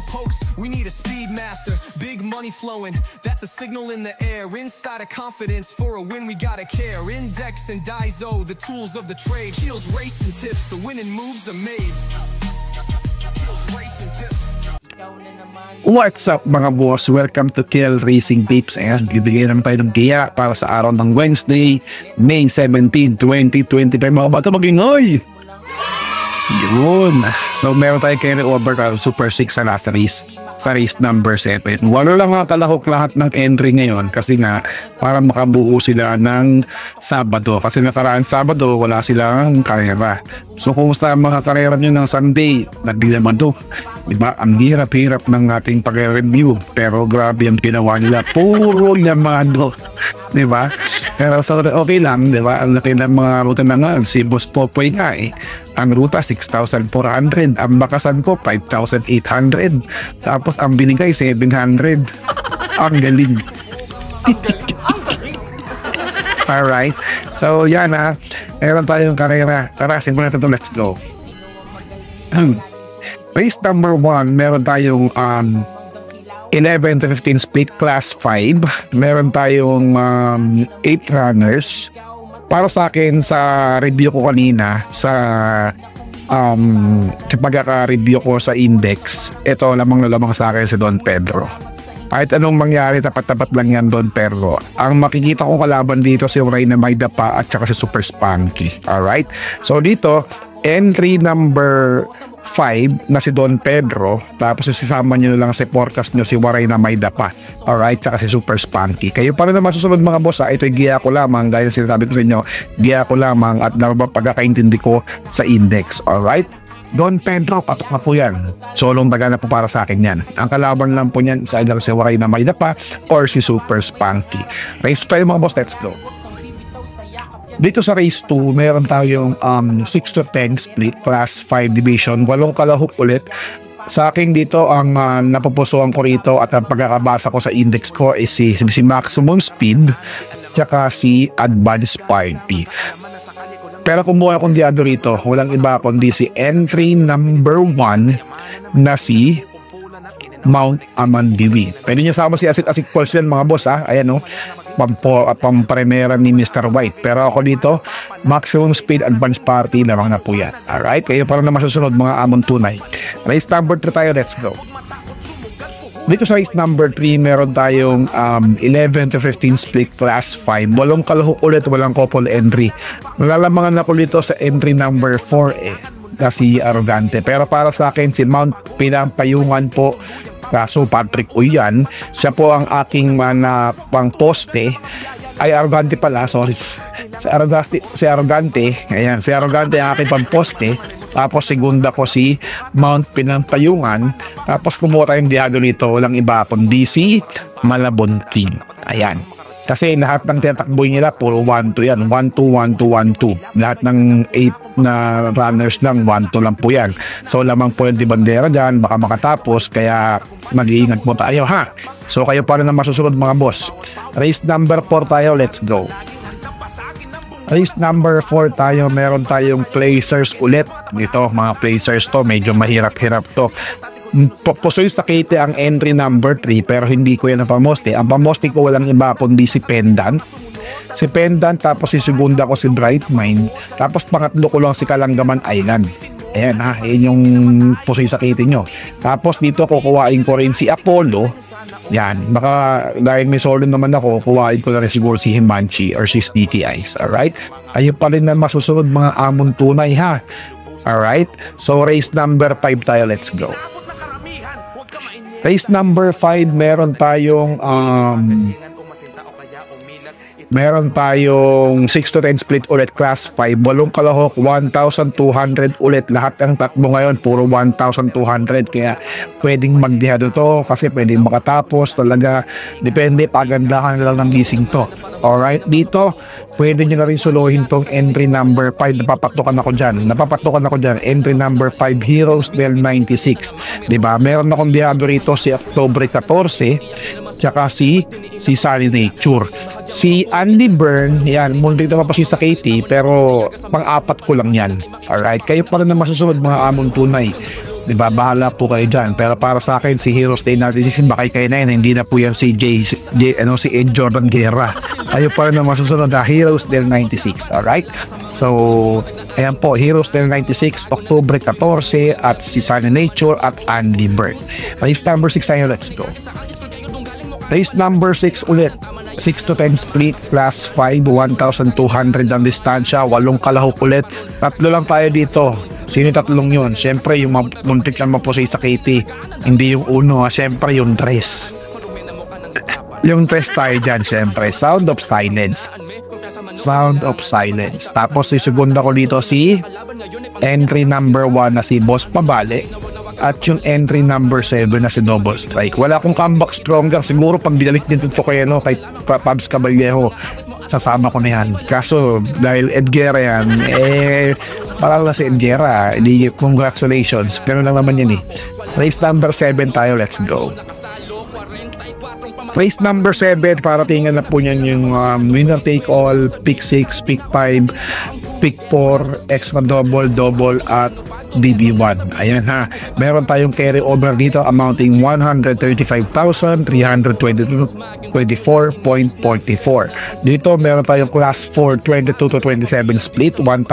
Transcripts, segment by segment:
pokes, we need a speed master. Big money flowing, that's a signal in the air. Inside of confidence, for a win we gotta care. Index and Daiso, the tools of the trade. Heels, racing tips, the winning moves are made. Heels, racing tips. What's up mga boss? Welcome to KL Racing Tips. Ayan, bibigyan naman tayo ng giya para sa araw ng Wednesday, May 17, 2025. Mga bata mag-ingay! Yun. So meron tayo carry over Super 6 sa last race. Sa race number 7. Wala lang nga talahok lahat ng entry ngayon kasi nga para makabuo sila ng Sabado. Kasi nakaraan Sabado wala silang karera. So kumusta ang mga karera nyo ng Sunday? Nagdilamado. Diba? Ang hirap-hirap ng ating pag-review. Pero grabe yung ginawa nila. Puro lamado. Diba? Pero so, okay lang. Diba? Ang laki ng mga ruta na nga. Si Boss Popoy nga eh. Ang ruta 6,400. Ang bakasan ko 5,800. Tapos ang binigay 700. Ang galing. Alright. So yan ha. Meron tayong karera. Tara, simulan natin ito. Let's go. Race number 1, meron tayong 11 to 15 split class 5. Meron tayong 8 runners. Para sa akin, sa review ko kanina, sa pagkaka-review ko sa index, ito lamang na lamang sa akin si Don Pedro. Kahit anong mangyari, tapat-tapat lang yan Don Pedro. Ang makikita ko kalaban dito si Reyna Maida pa at saka si Super Spunky. Alright? So dito, entry number 5 na si Don Pedro, tapos isasama nyo lang si forecast nyo si Reyna Maida pa. Alright, tsaka si Super Spunky. Kayo pa rin naman susunod mga boss ha. Ito'y giya ko lamang dahil sinasabi ko sa inyo, giya ko lamang at pagkakaintindi ko sa index. Alright? Don Pedro, patok na po yan. Solong daga na po para sa akin yan. Ang kalaban lang po niyan sa either si Reyna Maida pa or si Super Spunky. Race tayo mga boss, let's go. Dito sa race 2, meron tayong 6 to 10 split class 5 division, 8 kalahok ulit. Sa akin dito, ang napupusuan ko rito at ang pagkakabasa ko sa index ko is si Maximum Speed tsaka si Advanced Party. Pero kumuha akong diado rito, walang iba kundi si entry number 1 na si Mount Amandiwi. Pwede nyo sama si Asik Pulse yan mga boss ha. Ayan o, pampremera ni Mr. White. Pero ako dito, Maximum Speed Advanced Party lamang na po yan. Alright, kayo para na masusunod mga amon tunay. Race number 3 tayo, let's go. Dito sa race number 3, meron tayong 11 to 15 split class 5. Walang kalahok ulit, walang couple entry. Nalalamangan ako dito sa entry number 4 eh, kasi Arrogante. Pero para sa akin, si Mount Pinampayungan po. Kaso Patrick Uyan, siya po ang aking pang poste. Ay Arrogante pala, sorry. Si Arrogante, ayan, si Arrogante ang aking pang poste. Tapos segunda ko si Mount Pinampayungan. Tapos kumuha tayong diado nito, walang iba kundi si Malabon King. Ayan. Kasi lahat ng tinatakboy nila puro 1-2 yan. 1-2, 1-2, 1-2. Lahat ng 8 na runners lang, 1-2 lang po yan. So lamang po yung di bandera dyan, baka makatapos. Kaya mag-iingat po tayo ha. So kayo pa rin na masusunod mga boss. Race number 4 tayo, let's go. Race number 4 tayo, meron tayong placers ulit. Dito mga placers to, medyo mahirap-hirap to. Pusoy sa Kate ang entry number 3 pero hindi ko yan ang pamoste. Ang pamoste ko walang iba kundi si Pendant. Si Pendant, tapos si segunda ko si Bright Mind. Tapos pangatlo ko lang si Kalanggaman Island. Ayan ha, yun yung pusoy sa Kate nyo. Tapos dito kukuhain ko rin si Apollo. Yan, baka dahil may solo naman ako, kuhain ko na rin siguro si Himanchi or si Sticky Eyes. Alright? Ayun pa rin na masusunod mga amon tunay ha. Alright? So race number 5 tayo, let's go. Race number 5, meron tayong 6 to 10 split ulit class 5, 8 kalahok, 1,200 ulit. Lahat ng takbo ngayon puro 1,200, kaya pwedeng magdihado to kasi pwedeng makatapos talaga, depende, pagandahan lang ng leasing to. Alright, dito pwede nyo na rin suluhin tong entry number 5. Napapatukan ako dyan, entry number 5, Heroes del 96. Diba, meron akong dihado rito si October 14 tsaka si Sunny Nature. Si Andy Byrne, yan, muna dito pa sa Katie, pero pang-apat ko lang yan. Alright, kayo pa rin na masusunod mga amon tunay. Diba, bahala po kayo dyan. Pero para sa akin, si Heroes Day 96, baka kayo na yun, hindi na po yan si si Ed Jordan Guerra. Kayo pa rin na masusunod na Heroes Day 96, alright? So, ayan po, Heroes Day 96, October 14, at si Sunny Nature at Andy Bird. Race number 6 tayo, let's go. Race number 6 ulit. 6 to 10 split, class 5, 1,200 ang distansya, 8 kalahok ulit. Tatlo lang tayo dito. Sino yung tatlong yun? Siyempre yung muntik lang mapusay sa Katie. Hindi yung uno, siyempre yung dress. Yung dress tayo dyan, siyempre. Sound of Silence. Sound of Silence. Tapos yung segunda ko dito si entry number 1 na si Boss Pabale. At yung entry number 7 na si Double Strike. Wala akong comeback stronger. Siguro pag binalik nito kay Pabs Caballero, sasama ko na yan. Kaso dahil Ed Guerra yan, parang na si Ed Guerra, congratulations. Ganun lang naman yan eh. Race number 7 tayo, let's go. Race number 7, para tingnan na po niyan yung winner take all, pick 6, pick 5, pick 4, extra double, double at DB1. Ayan ha. Meron tayong carry over dito amounting 135,324.44. Dito meron tayong class 4 22 to 27 split, 1,200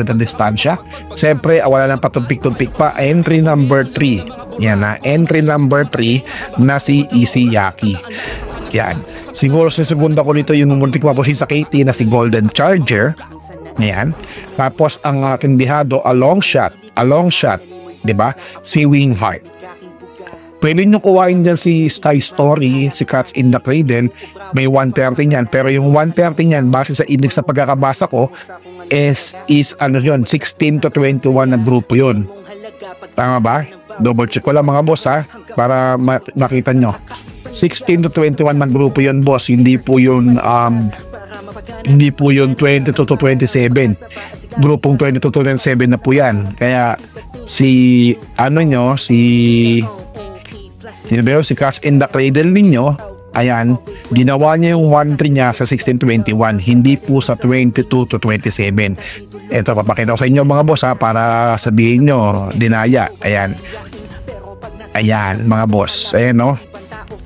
ang distansya. Siyempre, wala nang patumpik-tumpik pa. Entry number 3. Yan na. Entry number 3 na si Easy Yaki. Yan. Siguro sa segunda ko dito yung muntik mapusin sa Katie na si Golden Charger. Ayan. Tapos ang aking dihado, a long shot, diba? Si Wingheart. Pwede nyo kuhain dyan si Sky Story, si Cats in the Cradle, may 130 niyan. Pero yung 130 niyan, base sa index na pagkakabasa ko, is ano yun, 16 to 21 na grupo yun. Tama ba? Double check ko lang mga boss ha, para makita nyo. 16 to 21 na grupo yun boss, hindi po yun 22 to 27. Grupong 22 to 27 na po yan. Kaya si Cats in the Cradle ninyo, ayan, ginawa niya yung 1-3 niya sa 16-21, hindi po sa 22 to 27. Ito, papakita ko sa inyo mga boss ha, para sabihin nyo, dinaya. Ayan. Ayan mga boss. Ayan no.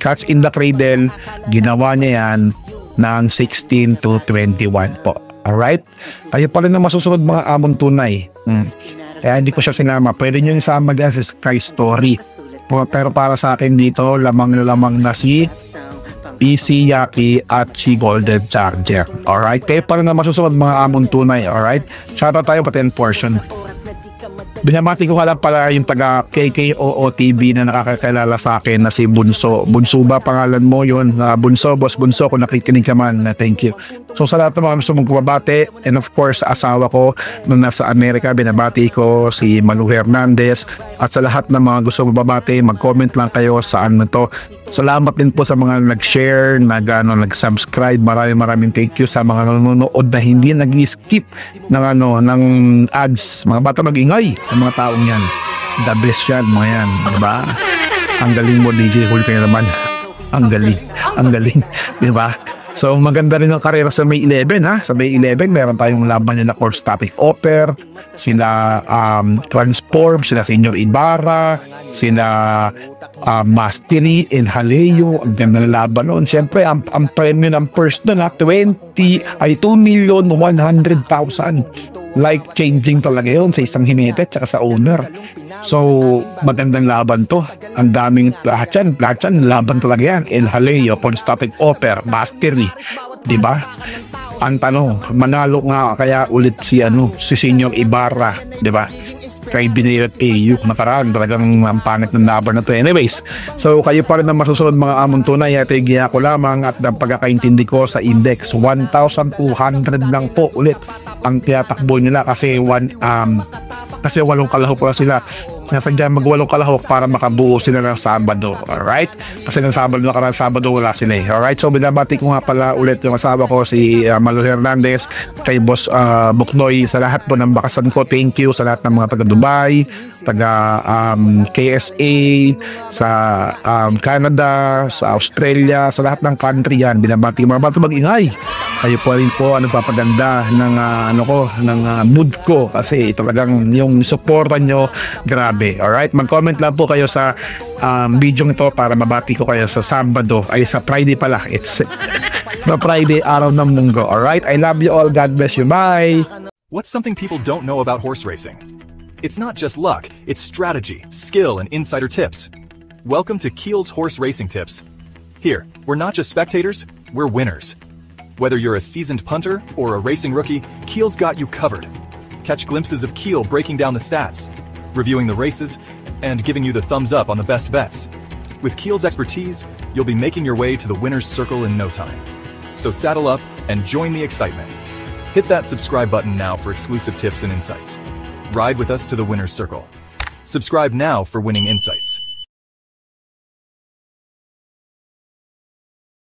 Cats in the Cradle, ginawa niya yan ng 16 to 21 po. Alright? Kayo pa rin na masusunod mga amon tunay. Kaya hindi ko siya sinama. Pwede nyo isama dyan sa Sky Story. Pero para sa akin dito, lamang na si Easy Yaki at si Golden Charger. Alright? Kayo pa rin na masusunod mga amon tunay. Alright? Shoutout tayo pa 10 portion. Binamati ko lang pala yung taga KKOO TV na nakakakilala sa akin na si Bunso. Bunso ba pangalan mo yun? Bunso, Boss Bunso, kung nakikinig ka man, thank you. So sa lahat ng mga gusto mong bumabati, and of course asawa ko nung nasa Amerika, binabati ko si Malu Hernandez, at sa lahat ng mga gusto mong bumabati, mag-comment lang kayo saan na to. Salamat din po sa mga nag-share, nag-subscribe. Maraming thank you sa mga nanonood na hindi nag-skip ng ads. Mga bata mag-ingay sa mga taong yan. The best yan, mga yan. Diba? Ang galing mo, DJ Hulk, kaya naman. Ang galing. Diba? So maganda rin ang karera sa May 11 ha. Sa May 11 meron tayong laban nila Core Static Offer, sila Transform, sila Senior Ibarra, sila Mastery, El Haleo. Ang ganda na laban noon. Siyempre ang premium ng first doon ha, 2,100,000. Life changing talaga yun sa isang hinete at sa owner. So magandang laban to. Ang daming lahat yan laban talaga yan. El Haleo, Constatic Offer, Mastery, diba? Ang tanong, manalo nga kaya ulit si Senior Ibarra, diba? Kay Binirat AU nakaraan, talagang ang pangit ng laban na to. Anyways, so kayo pa rin ang masusunod mga amon tunay. Ito yung giya ko lamang at ang pagkakaintindi ko sa index 1,200 lang po ulit ang tiyatakbo nila kasi 8 kalahok pa sila. Nasadya mag-8 kalahok para makabuo sila ng Sabado. Alright? Kasi ng nakaraan Sabado wala sila eh. Alright? So binabati ko nga pala ulit yung asawa ko si Malu Hernandez, kay Boss Buknoy, sa lahat po ng bakasan ko. Thank you sa lahat ng mga taga Dubai, taga KSA, sa Canada, sa Australia, sa lahat ng country yan. Binabati mga bato mag-ingay. Kayo po rin po nagpapaganda ng mood ko kasi talagang yung supportan nyo, grabe gabi. Alright? Mag-comment lang po kayo sa video ito para mabati ko kayo sa Sabado. Ay, sa Friday pala. It's na Friday, araw ng munggo. Alright? I love you all. God bless you. Bye! What's something people don't know about horse racing? It's not just luck, it's strategy, skill, and insider tips. Welcome to Keel's Horse Racing Tips. Here, we're not just spectators, we're winners. Whether you're a seasoned punter or a racing rookie, Keel's got you covered. Catch glimpses of Keel breaking down the stats, reviewing the races, and giving you the thumbs up on the best bets. With Keel's expertise, you'll be making your way to the winner's circle in no time. So saddle up and join the excitement. Hit that subscribe button now for exclusive tips and insights. Ride with us to the winner's circle. Subscribe now for winning insights.